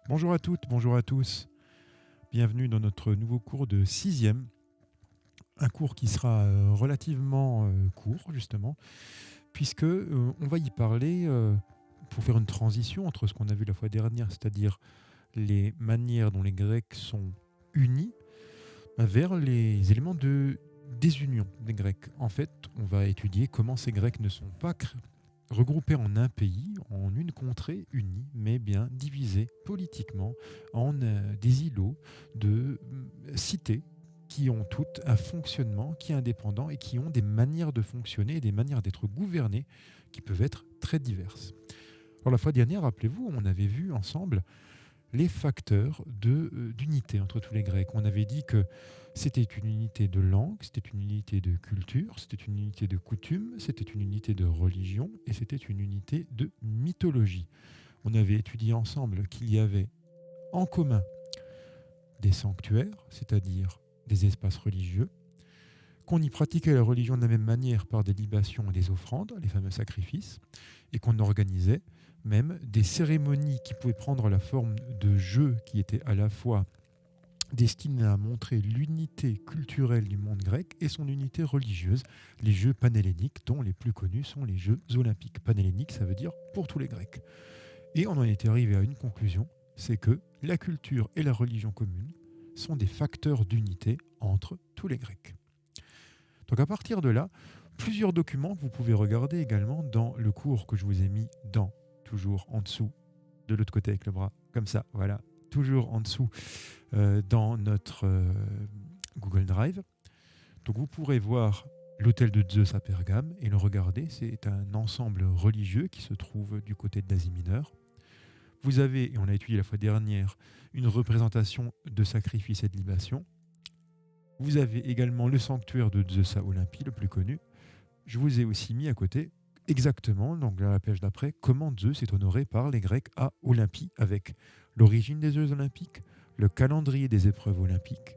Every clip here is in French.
Bonjour à toutes, bonjour à tous. Bienvenue dans notre nouveau cours de sixième. Un cours qui sera relativement court, justement, puisque on va y parler pour faire une transition entre ce qu'on a vu la fois dernière, c'est-à-dire les manières dont les Grecs sont unis, vers les éléments de désunion des Grecs. En fait, on va étudier comment ces Grecs ne sont pas regroupés en un pays, en une contrée unie, mais bien divisés politiquement en des îlots de cités qui ont toutes un fonctionnement qui est indépendant et qui ont des manières de fonctionner et des manières d'être gouvernés qui peuvent être très diverses. Alors la fois dernière, rappelez-vous, on avait vu ensemble les facteurs d'unité entre tous les Grecs. On avait dit que c'était une unité de langue, c'était une unité de culture, c'était une unité de coutume, c'était une unité de religion et c'était une unité de mythologie. On avait étudié ensemble qu'il y avait en commun des sanctuaires, c'est-à-dire des espaces religieux, qu'on y pratiquait la religion de la même manière par des libations et des offrandes, les fameux sacrifices, et qu'on organisait même des cérémonies qui pouvaient prendre la forme de jeux qui étaient à la fois destinés à montrer l'unité culturelle du monde grec et son unité religieuse, les jeux panhelléniques, dont les plus connus sont les Jeux olympiques. Panhelléniques, ça veut dire pour tous les Grecs. Et on en était arrivé à une conclusion, c'est que la culture et la religion commune sont des facteurs d'unité entre tous les Grecs. Donc à partir de là, plusieurs documents que vous pouvez regarder également dans le cours que je vous ai mis toujours en dessous, de l'autre côté avec le bras, comme ça, voilà, toujours en dessous dans notre Google Drive. Donc vous pourrez voir l'hôtel de Zeus à Pergame et le regarder. C'est un ensemble religieux qui se trouve du côté d'Asie mineure. Vous avez, et on l'a étudié la fois dernière, une représentation de sacrifice et de libation. Vous avez également le sanctuaire de Zeus à Olympie, le plus connu. Je vous ai aussi mis à côté, exactement, donc à la page d'après, comment Zeus est honoré par les Grecs à Olympie, avec l'origine des Jeux olympiques, le calendrier des épreuves olympiques,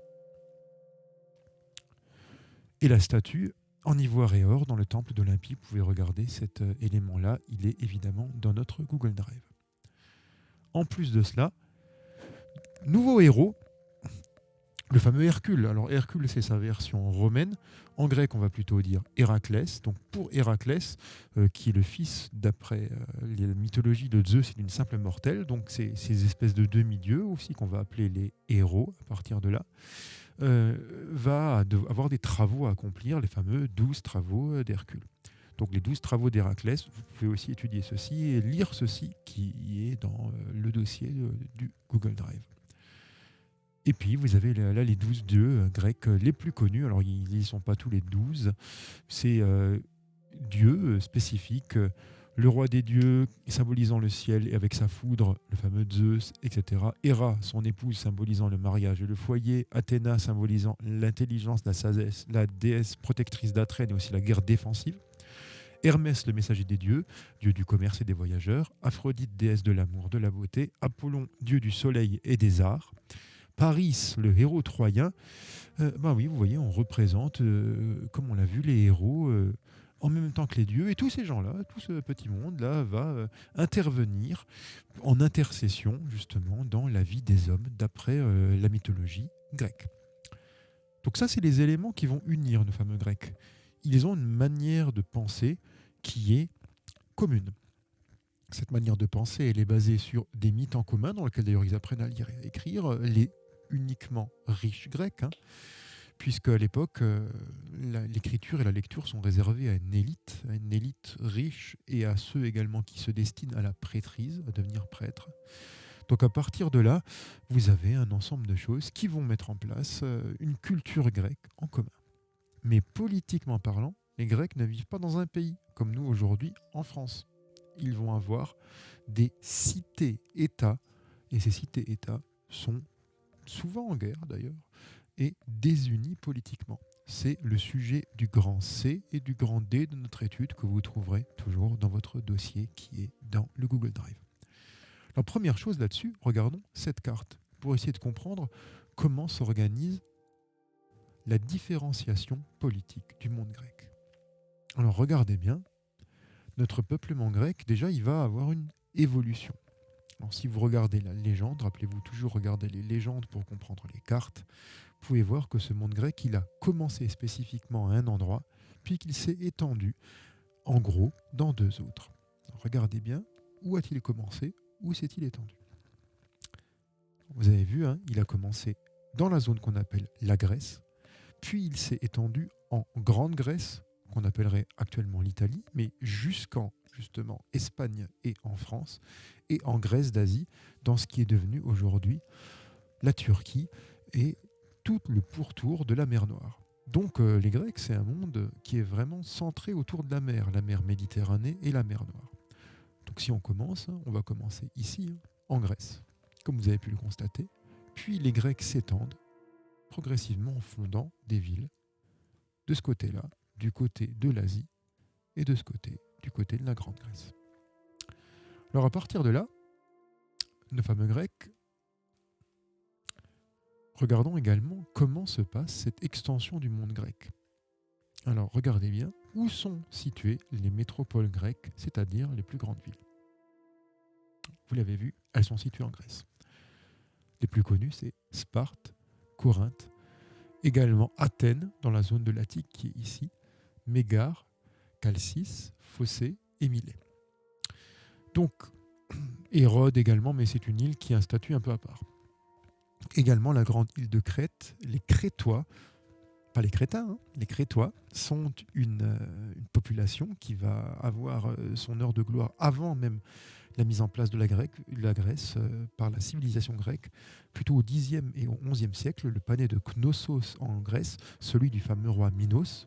et la statue en ivoire et or dans le temple d'Olympie. Vous pouvez regarder cet élément-là, il est évidemment dans notre Google Drive. En plus de cela, nouveau héros, le fameux Hercule. Alors Hercule, c'est sa version romaine. En grec, on va plutôt dire Héraclès. Donc pour Héraclès, qui est le fils, d'après la mythologie de Zeus, c'est d'une simple mortelle. Donc c'est ces espèces de demi-dieux aussi qu'on va appeler les héros à partir de là. Va avoir des travaux à accomplir, les fameux 12 travaux d'Hercule. Donc les 12 travaux d'Héraclès, vous pouvez aussi étudier ceci et lire ceci qui est dans le dossier du Google Drive. Et puis, vous avez là les 12 dieux grecs les plus connus. Alors, ils ne sont pas tous les 12. C'est dieux spécifiques. Le roi des dieux, symbolisant le ciel et avec sa foudre, le fameux Zeus, etc. Héra, son épouse, symbolisant le mariage et le foyer. Athéna, symbolisant l'intelligence, la sagesse, la déesse protectrice d'Athènes et aussi la guerre défensive. Hermès, le messager des dieux, dieu du commerce et des voyageurs. Aphrodite, déesse de l'amour, de la beauté. Apollon, dieu du soleil et des arts. Paris, le héros troyen, oui, vous voyez, on représente, comme on l'a vu, les héros en même temps que les dieux. Et tous ces gens-là, tout ce petit monde-là va intervenir en intercession, justement, dans la vie des hommes, d'après la mythologie grecque. Donc ça, c'est les éléments qui vont unir nos fameux Grecs. Ils ont une manière de penser qui est commune. Cette manière de penser, elle est basée sur des mythes en commun, dans lesquels d'ailleurs ils apprennent à lire et à écrire, les uniquement riches grecs, puisque à l'époque, l'écriture et la lecture sont réservées à une élite riche, et à ceux également qui se destinent à la prêtrise, à devenir prêtre. Donc à partir de là, vous avez un ensemble de choses qui vont mettre en place une culture grecque en commun. Mais politiquement parlant, les Grecs ne vivent pas dans un pays, comme nous aujourd'hui en France. Ils vont avoir des cités-États, et ces cités-États sont souvent en guerre d'ailleurs, et désunis politiquement. C'est le sujet du grand C et du grand D de notre étude que vous trouverez toujours dans votre dossier qui est dans le Google Drive. La première chose là-dessus, regardons cette carte pour essayer de comprendre comment s'organise la différenciation politique du monde grec. Alors regardez bien, notre peuplement grec, déjà, il va avoir une évolution. Alors, si vous regardez la légende, rappelez-vous toujours regarder les légendes pour comprendre les cartes, vous pouvez voir que ce monde grec, il a commencé spécifiquement à un endroit, puis qu'il s'est étendu, en gros, dans deux autres. Alors, regardez bien, où a-t-il commencé, où s'est-il étendu? Vous avez vu, hein, il a commencé dans la zone qu'on appelle la Grèce, puis il s'est étendu en Grande Grèce, qu'on appellerait actuellement l'Italie, mais jusqu'en justement Espagne et en France, et en Grèce d'Asie, dans ce qui est devenu aujourd'hui la Turquie et tout le pourtour de la mer Noire. Donc les Grecs, c'est un monde qui est vraiment centré autour de la mer Méditerranée et la mer Noire. Donc si on commence, on va commencer ici, en Grèce, comme vous avez pu le constater. Puis les Grecs s'étendent progressivement en fondant des villes de ce côté-là, du côté de l'Asie, et de ce côté, du côté de la Grande Grèce. Alors à partir de là, nos fameux Grecs, regardons également comment se passe cette extension du monde grec. Alors regardez bien, où sont situées les métropoles grecques, c'est-à-dire les plus grandes villes. Vous l'avez vu, elles sont situées en Grèce. Les plus connues, c'est Sparte, Corinthe, également Athènes, dans la zone de l'Attique qui est ici, Mégare, Chalcis, Phocée et Milet. Donc, Hérode également, mais c'est une île qui a un statut un peu à part. Également la grande île de Crète, les Crétois, pas les Crétins, hein, les Crétois sont une population qui va avoir son heure de gloire avant même la mise en place de la Grèce par la civilisation grecque, plutôt au Xe et au XIe siècle, le palais de Knossos en Grèce, celui du fameux roi Minos.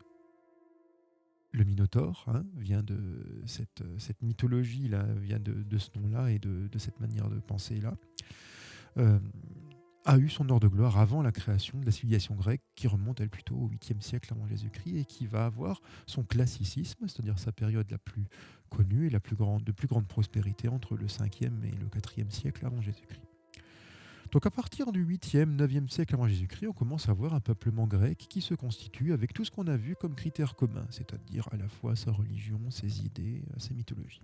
Le Minotaure vient de cette mythologie-là, vient de ce nom-là et de cette manière de penser-là, a eu son heure de gloire avant la création de la civilisation grecque qui remonte elle plutôt au 8e siècle avant Jésus-Christ et qui va avoir son classicisme, c'est-à-dire sa période la plus connue et de plus grande prospérité entre le 5e et le 4e siècle avant Jésus-Christ. Donc à partir du 8e, 9e siècle avant Jésus-Christ, on commence à voir un peuplement grec qui se constitue avec tout ce qu'on a vu comme critères communs, c'est-à-dire à la fois sa religion, ses idées, ses mythologies.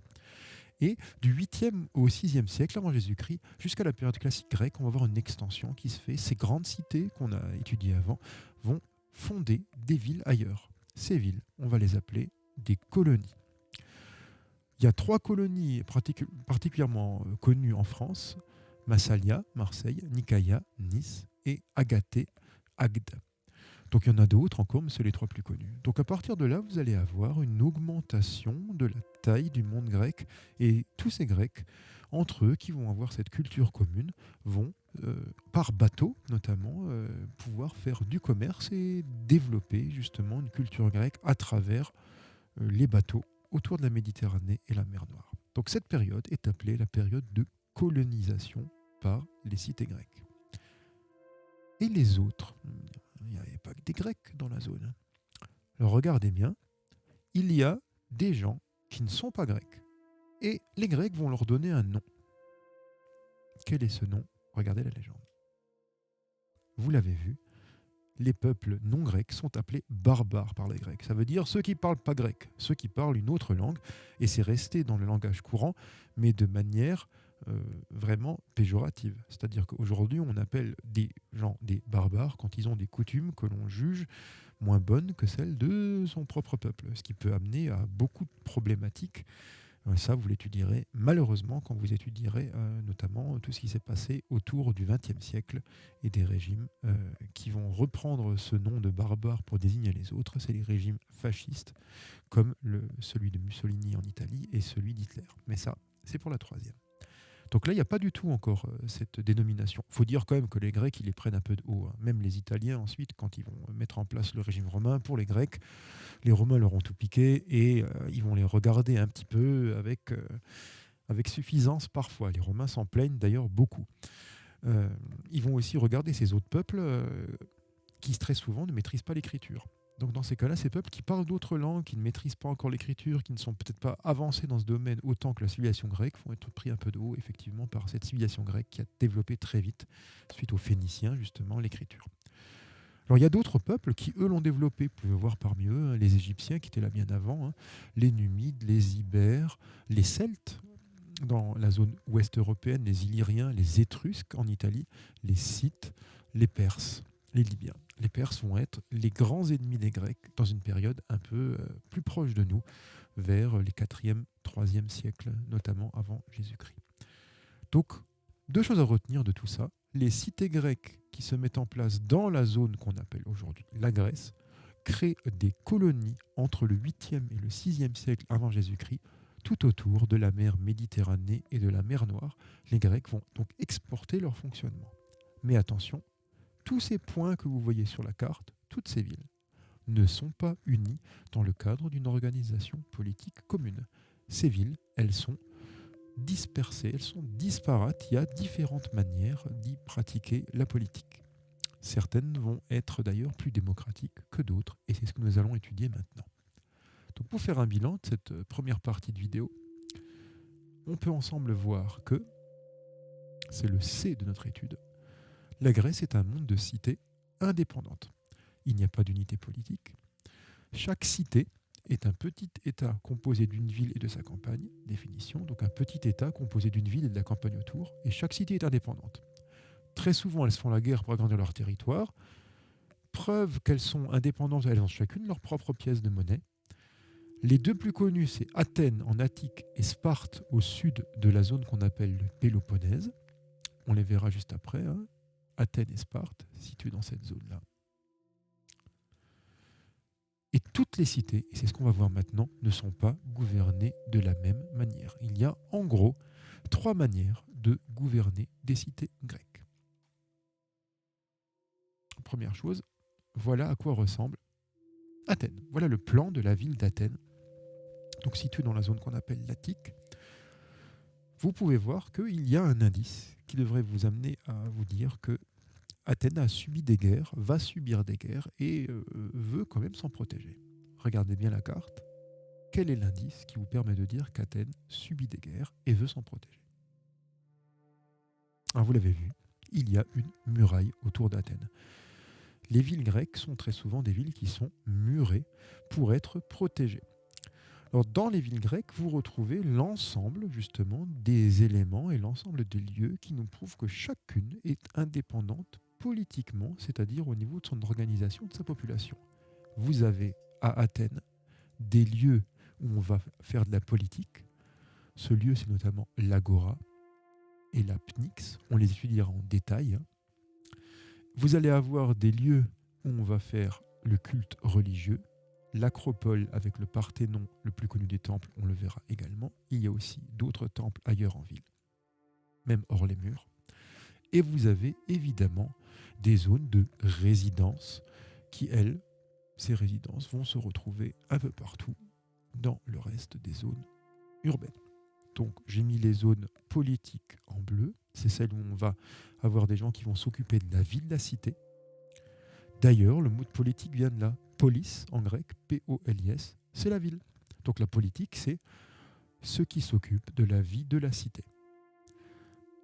Et du 8e au 6e siècle avant Jésus-Christ, jusqu'à la période classique grecque, on va voir une extension qui se fait. Ces grandes cités qu'on a étudiées avant vont fonder des villes ailleurs. Ces villes, on va les appeler des colonies. Il y a 3 colonies particulièrement connues en France: Massalia, Marseille, Nicaïa, Nice et Agathée, Agde. Donc il y en a d'autres encore, mais c'est les 3 plus connus. Donc à partir de là, vous allez avoir une augmentation de la taille du monde grec, et tous ces Grecs, entre eux, qui vont avoir cette culture commune, vont, par bateau notamment, pouvoir faire du commerce et développer justement une culture grecque à travers les bateaux autour de la Méditerranée et la mer Noire. Donc cette période est appelée la période de colonisation par les cités grecques. Et les autres, il n'y avait pas que des Grecs dans la zone. Alors regardez bien, il y a des gens qui ne sont pas grecs. Et les Grecs vont leur donner un nom. Quel est ce nom? Regardez la légende. Vous l'avez vu, les peuples non grecs sont appelés barbares par les Grecs. Ça veut dire ceux qui ne parlent pas grec, ceux qui parlent une autre langue. Et c'est resté dans le langage courant, mais de manière vraiment péjorative. C'est-à-dire qu'aujourd'hui, on appelle des gens des barbares quand ils ont des coutumes que l'on juge moins bonnes que celles de son propre peuple, ce qui peut amener à beaucoup de problématiques. Ça, vous l'étudierez malheureusement quand vous étudierez notamment tout ce qui s'est passé autour du XXe siècle et des régimes qui vont reprendre ce nom de barbare pour désigner les autres. C'est les régimes fascistes comme celui de Mussolini en Italie et celui d'Hitler. Mais ça, c'est pour la 3e. Donc là, il n'y a pas du tout encore cette dénomination. Il faut dire quand même que les Grecs, ils les prennent un peu de haut. Même les Italiens, ensuite, quand ils vont mettre en place le régime romain, pour les Grecs, les Romains leur ont tout piqué et ils vont les regarder un petit peu avec suffisance parfois. Les Romains s'en plaignent d'ailleurs beaucoup. Ils vont aussi regarder ces autres peuples qui très souvent ne maîtrisent pas l'écriture. Donc dans ces cas-là, ces peuples qui parlent d'autres langues, qui ne maîtrisent pas encore l'écriture, qui ne sont peut-être pas avancés dans ce domaine autant que la civilisation grecque, vont être pris un peu de haut, effectivement, par cette civilisation grecque qui a développé très vite, suite aux Phéniciens, justement, l'écriture. Alors il y a d'autres peuples qui, eux, l'ont développé. Vous pouvez voir parmi eux les Égyptiens qui étaient là bien avant, les Numides, les Ibères, les Celtes, dans la zone ouest européenne, les Illyriens, les Étrusques en Italie, les Scythes, les Perses, les Libyens. Les Perses vont être les grands ennemis des Grecs dans une période un peu plus proche de nous, vers les 4e, 3e siècles, notamment avant Jésus-Christ. Donc, deux choses à retenir de tout ça. Les cités grecques qui se mettent en place dans la zone qu'on appelle aujourd'hui la Grèce créent des colonies entre le 8e et le 6e siècle avant Jésus-Christ, tout autour de la mer Méditerranée et de la mer Noire. Les Grecs vont donc exporter leur fonctionnement. Mais attention, tous ces points que vous voyez sur la carte, toutes ces villes, ne sont pas unis dans le cadre d'une organisation politique commune. Ces villes, elles sont dispersées, elles sont disparates. Il y a différentes manières d'y pratiquer la politique. Certaines vont être d'ailleurs plus démocratiques que d'autres, et c'est ce que nous allons étudier maintenant. Donc pour faire un bilan de cette première partie de vidéo, on peut ensemble voir que, c'est le C de notre étude, la Grèce est un monde de cités indépendantes. Il n'y a pas d'unité politique. Chaque cité est un petit État composé d'une ville et de sa campagne, définition, donc un petit État composé d'une ville et de la campagne autour, et chaque cité est indépendante. Très souvent, elles se font la guerre pour agrandir leur territoire. Preuve qu'elles sont indépendantes, elles ont chacune leur propre pièce de monnaie. Les deux plus connus, c'est Athènes en Attique et Sparte au sud de la zone qu'on appelle le Péloponnèse. On les verra juste après, hein. Athènes et Sparte, situées dans cette zone-là. Et toutes les cités, et c'est ce qu'on va voir maintenant, ne sont pas gouvernées de la même manière. Il y a en gros 3 manières de gouverner des cités grecques. Première chose, voilà à quoi ressemble Athènes. Voilà le plan de la ville d'Athènes, donc située dans la zone qu'on appelle l'Attique. Vous pouvez voir qu'il y a un indice qui devrait vous amener à vous dire que Athènes a subi des guerres, va subir des guerres et veut quand même s'en protéger. Regardez bien la carte. Quel est l'indice qui vous permet de dire qu'Athènes subit des guerres et veut s'en protéger? Alors vous l'avez vu, il y a une muraille autour d'Athènes. Les villes grecques sont très souvent des villes qui sont murées pour être protégées. Alors, dans les villes grecques, vous retrouvez l'ensemble justement des éléments et l'ensemble des lieux qui nous prouvent que chacune est indépendante politiquement, c'est-à-dire au niveau de son organisation, de sa population. Vous avez à Athènes des lieux où on va faire de la politique. Ce lieu, c'est notamment l'Agora et la Pnyx. On les étudiera en détail. Vous allez avoir des lieux où on va faire le culte religieux. L'acropole avec le Parthénon, le plus connu des temples, on le verra également. Il y a aussi d'autres temples ailleurs en ville, même hors les murs. Et vous avez évidemment des zones de résidence qui, elles, ces résidences vont se retrouver un peu partout dans le reste des zones urbaines. Donc j'ai mis les zones politiques en bleu, c'est celles où on va avoir des gens qui vont s'occuper de la vie de la cité. D'ailleurs, le mot de politique vient de là. Polis, en grec, P-O-L-I-S, c'est la ville. Donc la politique, c'est ceux qui s'occupent de la vie de la cité.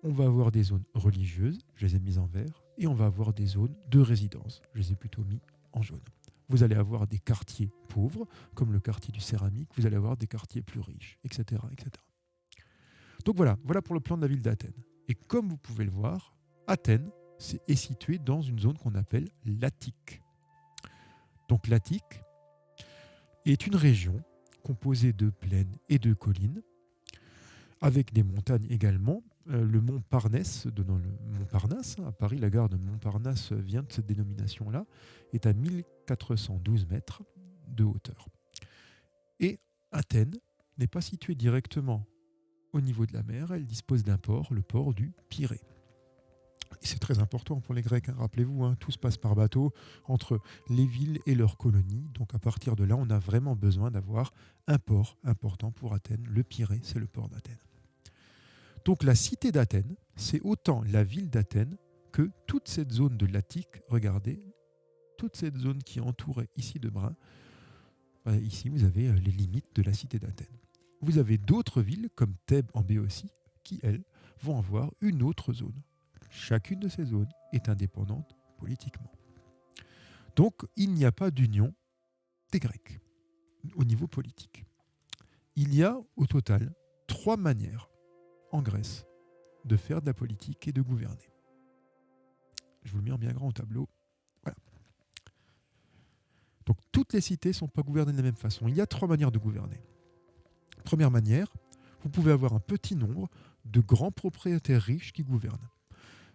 On va avoir des zones religieuses, je les ai mises en vert, et on va avoir des zones de résidence, je les ai plutôt mis en jaune. Vous allez avoir des quartiers pauvres, comme le quartier du Céramique, vous allez avoir des quartiers plus riches, etc. etc. Donc voilà pour le plan de la ville d'Athènes. Et comme vous pouvez le voir, Athènes est située dans une zone qu'on appelle l'Attique. Donc l'Attique est une région composée de plaines et de collines, avec des montagnes également. Le mont Parnasse, donnant le mont Parnasse, à Paris, la gare de Montparnasse vient de cette dénomination-là, est à 1412 mètres de hauteur. Et Athènes n'est pas située directement au niveau de la mer, elle dispose d'un port, le port du Pirée. Et c'est très important pour les Grecs, hein. Rappelez-vous, tout se passe par bateau entre les villes et leurs colonies. Donc à partir de là, on a vraiment besoin d'avoir un port important pour Athènes. Le Pirée, c'est le port d'Athènes. Donc la cité d'Athènes, c'est autant la ville d'Athènes que toute cette zone de l'Attique. Regardez, toute cette zone qui entourait ici de brun. Ici, vous avez les limites de la cité d'Athènes. Vous avez d'autres villes, comme Thèbes en Béotie, qui, elles, vont avoir une autre zone. Chacune de ces zones est indépendante politiquement. Donc, il n'y a pas d'union des Grecs au niveau politique. Il y a au total 3 manières en Grèce de faire de la politique et de gouverner. Je vous le mets en bien grand au tableau. Voilà. Donc toutes les cités ne sont pas gouvernées de la même façon. Il y a 3 manières de gouverner. Première manière, vous pouvez avoir un petit nombre de grands propriétaires riches qui gouvernent.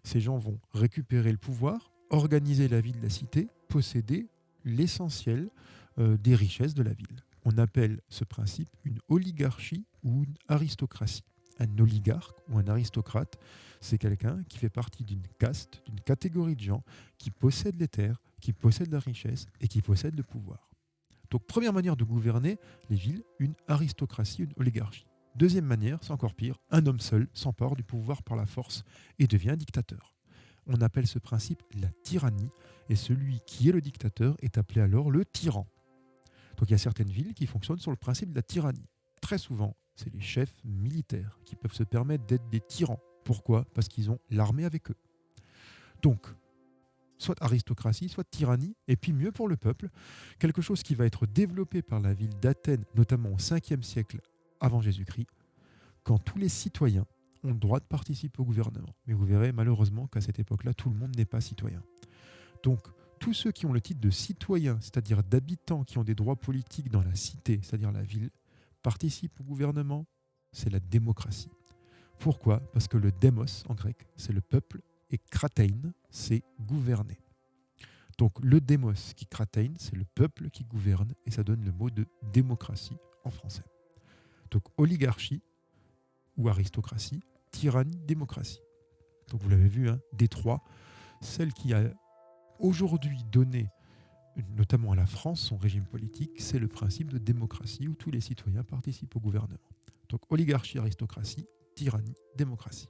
Ces gens vont récupérer le pouvoir, organiser la vie de la cité, posséder l'essentiel des richesses de la ville. On appelle ce principe une oligarchie ou une aristocratie. Un oligarque ou un aristocrate, c'est quelqu'un qui fait partie d'une caste, d'une catégorie de gens qui possèdent les terres, qui possèdent la richesse et qui possèdent le pouvoir. Donc première manière de gouverner les villes, une aristocratie, une oligarchie. Deuxième manière, c'est encore pire, un homme seul s'empare du pouvoir par la force et devient dictateur. On appelle ce principe la tyrannie et celui qui est le dictateur est appelé alors le tyran. Donc il y a certaines villes qui fonctionnent sur le principe de la tyrannie. Très souvent, c'est les chefs militaires qui peuvent se permettre d'être des tyrans. Pourquoi ? Parce qu'ils ont l'armée avec eux. Donc, soit aristocratie, soit tyrannie, et puis mieux pour le peuple, quelque chose qui va être développé par la ville d'Athènes, notamment au 5e siècle avant Jésus-Christ, quand tous les citoyens ont le droit de participer au gouvernement. Mais vous verrez malheureusement qu'à cette époque-là, tout le monde n'est pas citoyen. Donc, tous ceux qui ont le titre de citoyen, c'est-à-dire d'habitants qui ont des droits politiques dans la cité, c'est-à-dire la ville, participent au gouvernement, c'est la démocratie. Pourquoi ? Parce que le démos en grec, c'est le peuple, et kratein, c'est gouverner. Donc le démos qui kratein, c'est le peuple qui gouverne, et ça donne le mot de démocratie en français. Donc oligarchie ou aristocratie, tyrannie, démocratie. Donc vous l'avez vu, des 3, celle qui a aujourd'hui donné, notamment à la France, son régime politique, c'est le principe de démocratie où tous les citoyens participent au gouvernement. Donc oligarchie, aristocratie, tyrannie, démocratie.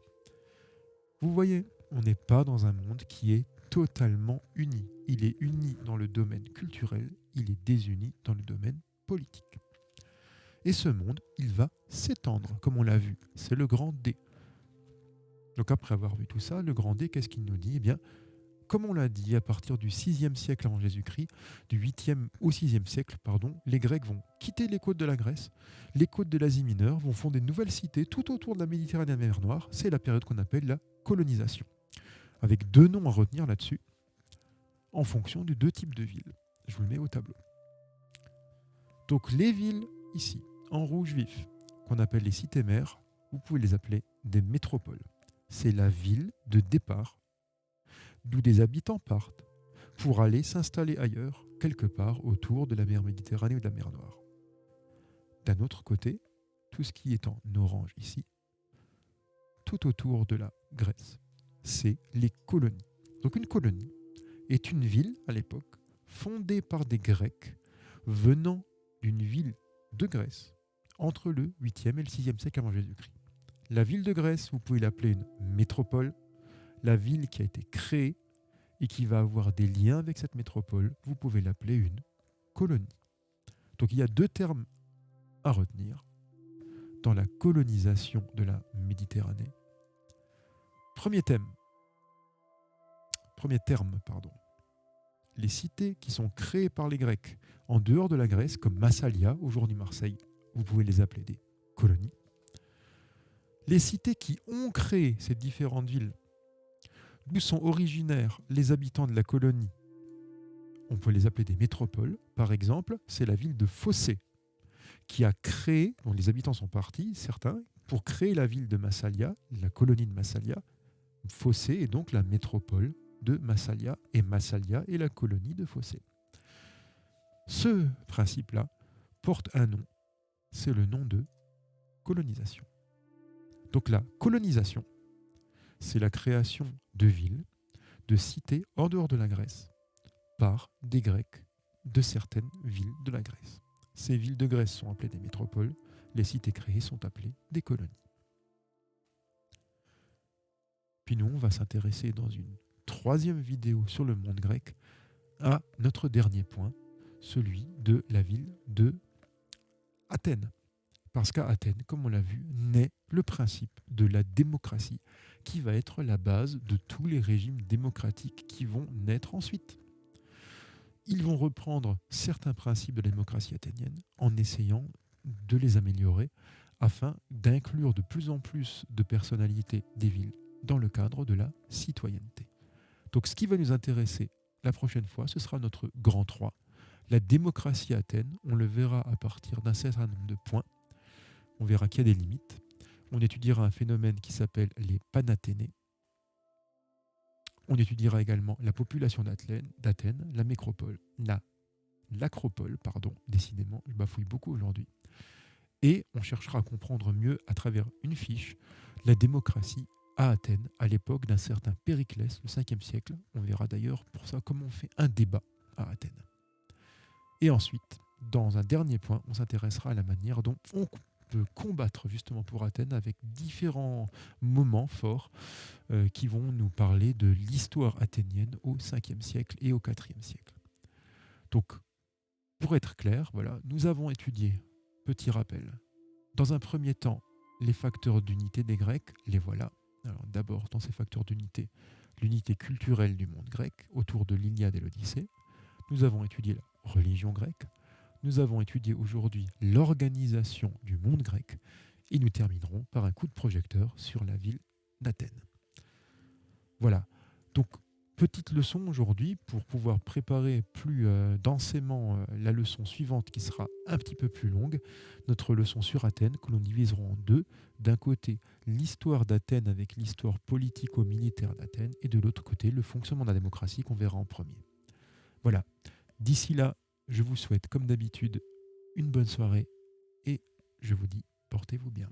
Vous voyez, on n'est pas dans un monde qui est totalement uni. Il est uni dans le domaine culturel, il est désuni dans le domaine politique. Et ce monde, il va s'étendre, comme on l'a vu. C'est le grand D. Donc après avoir vu tout ça, le grand D, qu'est-ce qu'il nous dit ? Eh bien, comme on l'a dit, à partir du 6e siècle avant Jésus-Christ, du 8e au 6e siècle, les Grecs vont quitter les côtes de la Grèce, les côtes de l'Asie mineure, vont fonder de nouvelles cités tout autour de la Méditerranée et de la mer Noire. C'est la période qu'on appelle la colonisation. Avec 2 noms à retenir là-dessus, en fonction de 2 types de villes. Je vous le mets au tableau. Donc les villes, ici, en rouge vif, qu'on appelle les cités-mères, vous pouvez les appeler des métropoles. C'est la ville de départ d'où des habitants partent pour aller s'installer ailleurs, quelque part autour de la mer Méditerranée ou de la mer Noire. D'un autre côté, tout ce qui est en orange ici, tout autour de la Grèce, c'est les colonies. Donc une colonie est une ville, à l'époque, fondée par des Grecs venant d'une ville de Grèce entre le 8e et le 6e siècle avant Jésus-Christ. La ville de Grèce, vous pouvez l'appeler une métropole. La ville qui a été créée et qui va avoir des liens avec cette métropole, vous pouvez l'appeler une colonie. Donc il y a 2 termes à retenir dans la colonisation de la Méditerranée. Premier terme, les cités qui sont créées par les Grecs en dehors de la Grèce, comme Massalia, aujourd'hui Marseille, vous pouvez les appeler des colonies. Les cités qui ont créé ces différentes villes, d'où sont originaires les habitants de la colonie, on peut les appeler des métropoles. Par exemple, c'est la ville de Phocée qui a créé, dont les habitants sont partis, certains, pour créer la ville de Massalia, la colonie de Massalia. Phocée est donc la métropole de Massalia, et Massalia est la colonie de Phocée. Ce principe-là porte un nom, c'est le nom de colonisation. Donc la colonisation, c'est la création de villes, de cités hors dehors de la Grèce, par des Grecs de certaines villes de la Grèce. Ces villes de Grèce sont appelées des métropoles, les cités créées sont appelées des colonies. Puis nous, on va s'intéresser dans une 3e vidéo sur le monde grec à notre dernier point, celui de la ville de Athènes. Parce qu'à Athènes, comme on l'a vu, naît le principe de la démocratie qui va être la base de tous les régimes démocratiques qui vont naître ensuite. Ils vont reprendre certains principes de la démocratie athénienne en essayant de les améliorer afin d'inclure de plus en plus de personnalités des villes dans le cadre de la citoyenneté. Donc ce qui va nous intéresser la prochaine fois, ce sera notre grand 3, la démocratie à Athènes. On le verra à partir d'un certain nombre de points. On verra qu'il y a des limites. On étudiera un phénomène qui s'appelle les Panathénées. On étudiera également la population d'Athènes, la métropole, l'acropole, décidément, je bafouille beaucoup aujourd'hui. Et on cherchera à comprendre mieux, à travers une fiche, la démocratie à Athènes, à l'époque d'un certain Périclès, le 5e siècle. On verra d'ailleurs pour ça comment on fait un débat à Athènes. Et ensuite, dans un dernier point, on s'intéressera à la manière dont on peut combattre justement pour Athènes avec différents moments forts qui vont nous parler de l'histoire athénienne au 5e siècle et au 4e siècle. Donc, pour être clair, voilà, nous avons étudié, petit rappel, dans un premier temps, les facteurs d'unité des Grecs, les voilà. Alors d'abord, dans ces facteurs d'unité, l'unité culturelle du monde grec autour de l'Iliade et l'Odyssée. Nous avons étudié la religion grecque. Nous avons étudié aujourd'hui l'organisation du monde grec. Et nous terminerons par un coup de projecteur sur la ville d'Athènes. Voilà. Donc, petite leçon aujourd'hui pour pouvoir préparer plus densément la leçon suivante qui sera un petit peu plus longue, notre leçon sur Athènes que l'on divisera en deux. D'un côté, l'histoire d'Athènes avec l'histoire politico-militaire d'Athènes et de l'autre côté, le fonctionnement de la démocratie qu'on verra en premier. Voilà. D'ici là, je vous souhaite comme d'habitude une bonne soirée et je vous dis portez-vous bien.